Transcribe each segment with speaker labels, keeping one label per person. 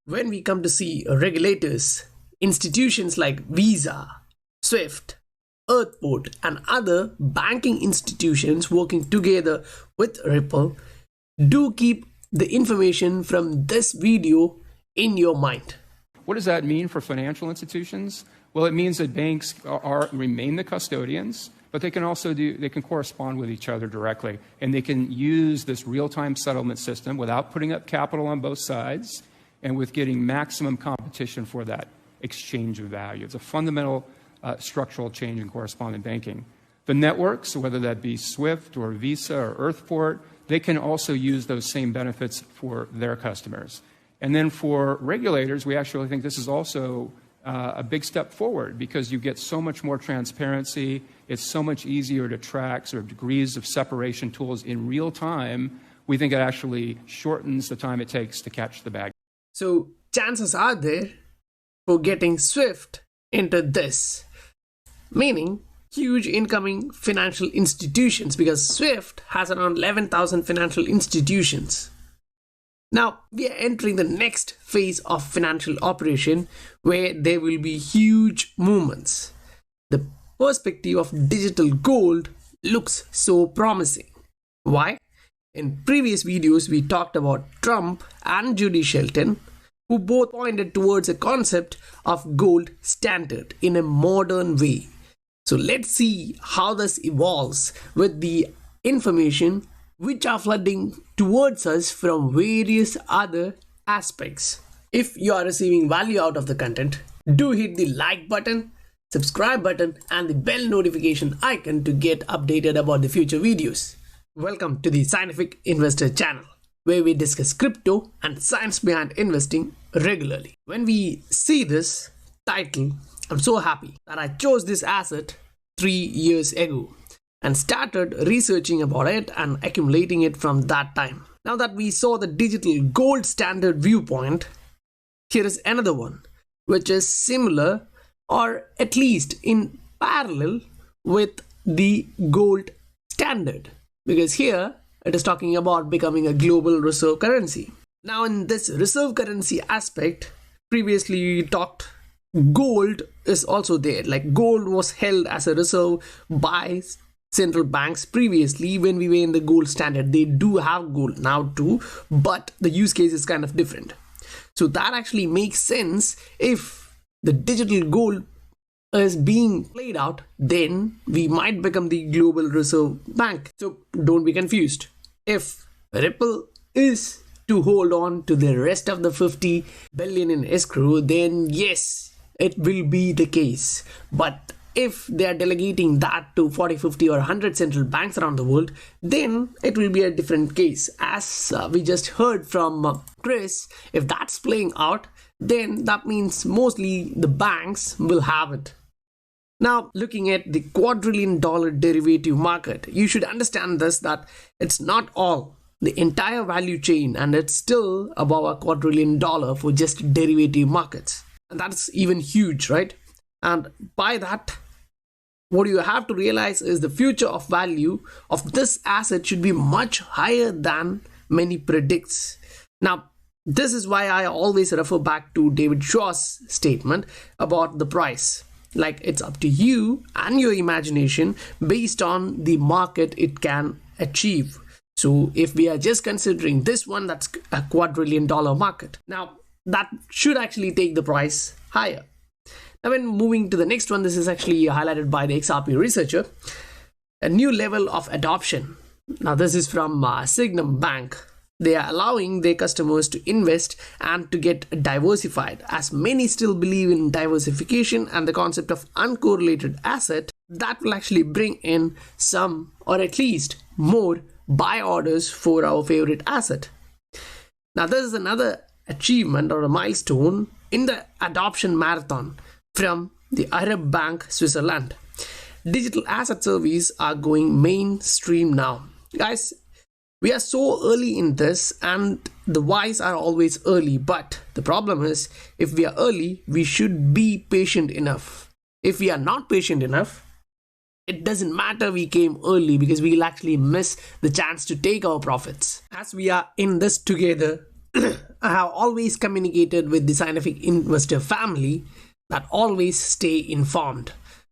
Speaker 1: When we come to see regulators, institutions like Visa, SWIFT, Earthport, and other banking institutions working together with Ripple, do keep the information from this video in your mind.
Speaker 2: What does that mean for financial institutions? Well, it means that banks remain the custodians, but they can also correspond with each other directly, and they can use this real-time settlement system without putting up capital on both sides and with getting maximum competition for that exchange of value. It's a fundamental structural change in correspondent banking. The networks, whether that be SWIFT or Visa or Earthport, they can also use those same benefits for their customers. And then for regulators, we actually think this is also a big step forward because you get so much more transparency. It's so much easier to track sort of degrees of separation tools in real time. We think it actually shortens the time it takes to catch the bag.
Speaker 1: So chances are there for getting SWIFT into this, meaning huge incoming financial institutions, because SWIFT has around 11,000 financial institutions. Now we are entering the next phase of financial operation where there will be huge movements. The perspective of digital gold looks so promising. Why? In previous videos we talked about Trump and Judy Shelton, who both pointed towards a concept of gold standard in a modern way. So let's see how this evolves with the information which are flooding towards us from various other aspects. If you are receiving value out of the content, do hit the like button, subscribe button, and the bell notification icon to get updated about the future videos. Welcome to the Scientific Investor channel, where we discuss crypto and science behind investing regularly. When we see this title, I'm so happy that I chose this asset 3 years ago and started researching about it and accumulating it from that time. Now that we saw the digital gold standard viewpoint, here is another one which is similar or at least in parallel with the gold standard, because here it is talking about becoming a global reserve currency. Now in this reserve currency aspect, previously we talked gold is also there. Like gold was held as a reserve by central banks previously when we were in the gold standard. They do have gold now too, but the use case is kind of different. So that actually makes sense. If the digital gold is being played out, then we might become the global reserve bank. So don't be confused. If Ripple is to hold on to the rest of the 50 billion in escrow, then yes, it will be the case. But if they are delegating that to 40, 50 or 100 central banks around the world, then it will be a different case. As we just heard from Chris, if that's playing out, then that means mostly the banks will have it. Now, looking at the quadrillion-dollar derivative market, you should understand this, that it's not all the entire value chain, and it's still above a $250 for just derivative markets. And that's even huge, right? And by that, what you have to realize is the future of value of this asset should be much higher than many predicts. Now, this is why I always refer back to David Shaw's statement about the price. Like, it's up to you and your imagination based on the market it can achieve. So if we are just considering this one, that's a $250 market. Now, that should actually take the price higher. Now, when moving to the next one, this is actually highlighted by the XRP researcher, a new level of adoption. Now, this is from Signum Bank. They are allowing their customers to invest and to get diversified, as many still believe in diversification and the concept of uncorrelated asset that will actually bring in some, or at least more, buy orders for our favorite asset. Now, this is another achievement or a milestone in the adoption marathon from the Arab Bank Switzerland. Digital asset services are going mainstream now. Guys, we are so early in this, and the whys are always early, but the problem is, if we are early, we should be patient enough. If we are not patient enough, it doesn't matter we came early, because we'll actually miss the chance to take our profits. As we are in this together, I have always communicated with the scientific investor family that always stay informed,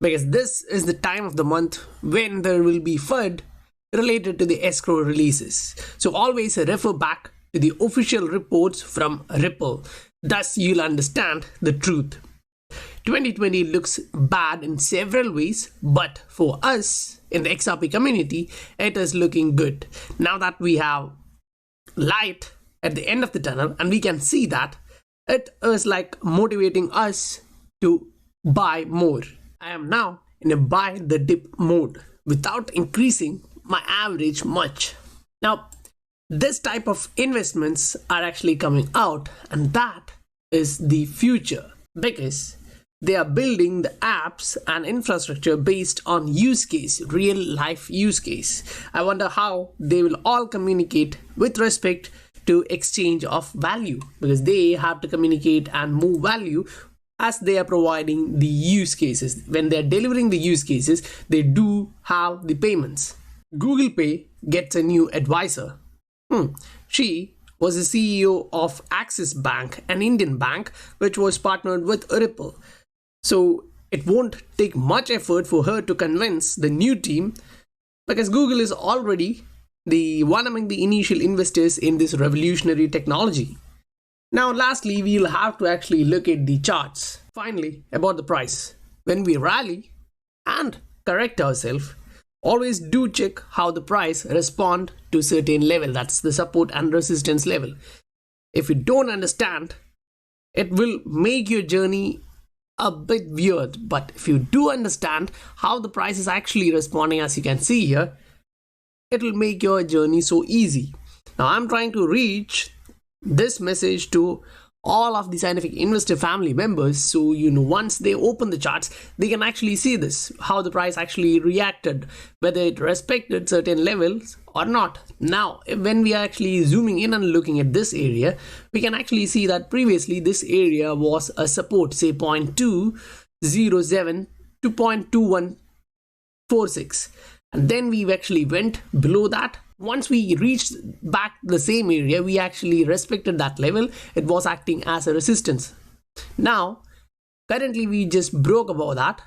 Speaker 1: because this is the time of the month when there will be FUD related to the escrow releases. So always refer back to the official reports from Ripple. Thus you'll understand the truth. 2020 looks bad in several ways, but for us in the XRP community, it is looking good. Now that we have light at the end of the tunnel and we can see that, it is like motivating us to buy more. I am now in a buy the dip mode without increasing my average much. Now, this type of investments are actually coming out, and that is the future, because they are building the apps and infrastructure based on use case, real life use case. I wonder how they will all communicate with respect to exchange of value, because they have to communicate and move value as they are providing the use cases. When they're delivering the use cases, they do have the payments. Google Pay gets a new advisor. She was the CEO of Axis Bank, an Indian bank which was partnered with Ripple. So it won't take much effort for her to convince the new team, because Google is already the one among the initial investors in this revolutionary technology. Now lastly, we'll have to actually look at the charts. Finally, about the price. When we rally and correct ourselves, always do check how the price respond to certain level. That's the support and resistance level. If you don't understand, it will make your journey a bit weird. But if you do understand how the price is actually responding, as you can see here, it will make your journey so easy. Now I'm trying to reach this message to all of the scientific investor family members, so once they open the charts, they can actually see this, how the price actually reacted, whether it respected certain levels or not. Now when we are actually zooming in and looking at this area, we can actually see that previously this area was a support, say 0.207 to 0.2146, and then we actually went below that. Once we reached back the same area, we actually respected that level. It was acting as a resistance. Now, currently we just broke above that.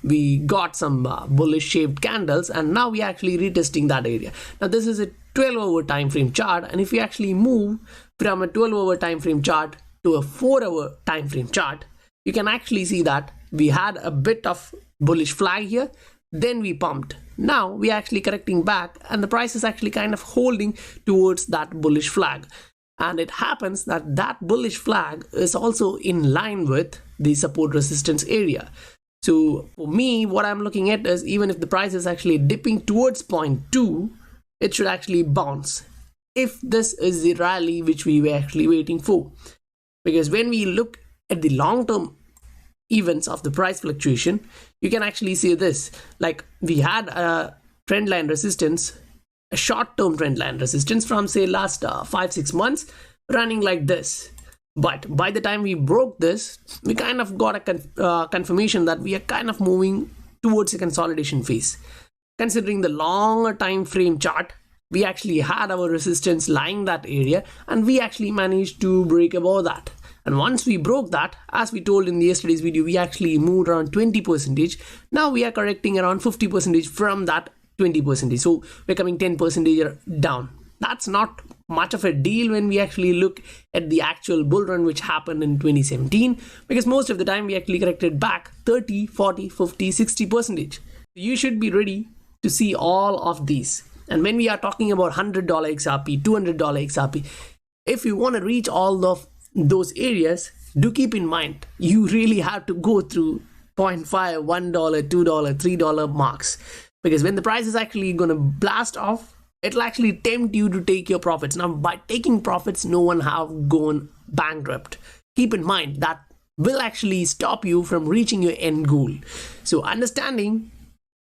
Speaker 1: We got some bullish shaped candles, and now we are actually retesting that area. Now this is a 12-hour time frame chart, and if we actually move from a 12-hour time frame chart to a 4-hour time frame chart, you can actually see that we had a bit of bullish flag here. Then we pumped. Now we are actually correcting back, and the price is actually kind of holding towards that bullish flag. And it happens that that bullish flag is also in line with the support resistance area. So for me, what I'm looking at is, even if the price is actually dipping towards 0.2, it should actually bounce, if this is the rally which we were actually waiting for. Because when we look at the long-term events of the price fluctuation, you can actually see this, like we had a trend line resistance, a short-term trend line resistance from say last 5-6 months, running like this. But by the time we broke this, we kind of got a confirmation that we are kind of moving towards a consolidation phase. Considering the longer time frame chart, we actually had our resistance lying that area, and we actually managed to break above that. And once we broke that, as we told in the yesterday's video, we actually moved around 20%. Now we are correcting around 50% from that 20%. So we're coming 10% down. That's not much of a deal when we actually look at the actual bull run which happened in 2017, because most of the time we actually corrected back 30, 40, 50, 60%. You should be ready to see all of these. And when we are talking about $100 XRP, $200 XRP, if you want to reach all of those areas, do keep in mind you really have to go through 0.5, $1, $2, $3 marks, because when the price is actually going to blast off, it'll actually tempt you to take your profits. Now by taking profits, no one have gone bankrupt. Keep in mind that will actually stop you from reaching your end goal. So understanding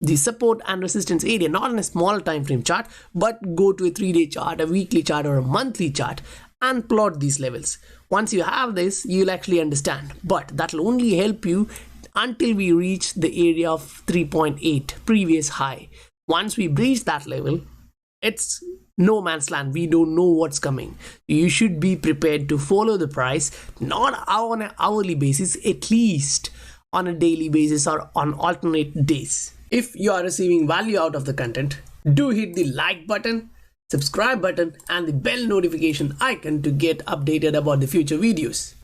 Speaker 1: the support and resistance area, not in a small time frame chart, but go to a 3-day chart, a weekly chart, or a monthly chart, and plot these levels. Once you have this, you'll actually understand, but that will only help you until we reach the area of 3.8 previous high. Once we breach that level, it's no man's land. We don't know what's coming. You should be prepared to follow the price, not on an hourly basis, at least on a daily basis or on alternate days. If you are receiving value out of the content, do hit the like button, subscribe button and the bell notification icon to get updated about the future videos.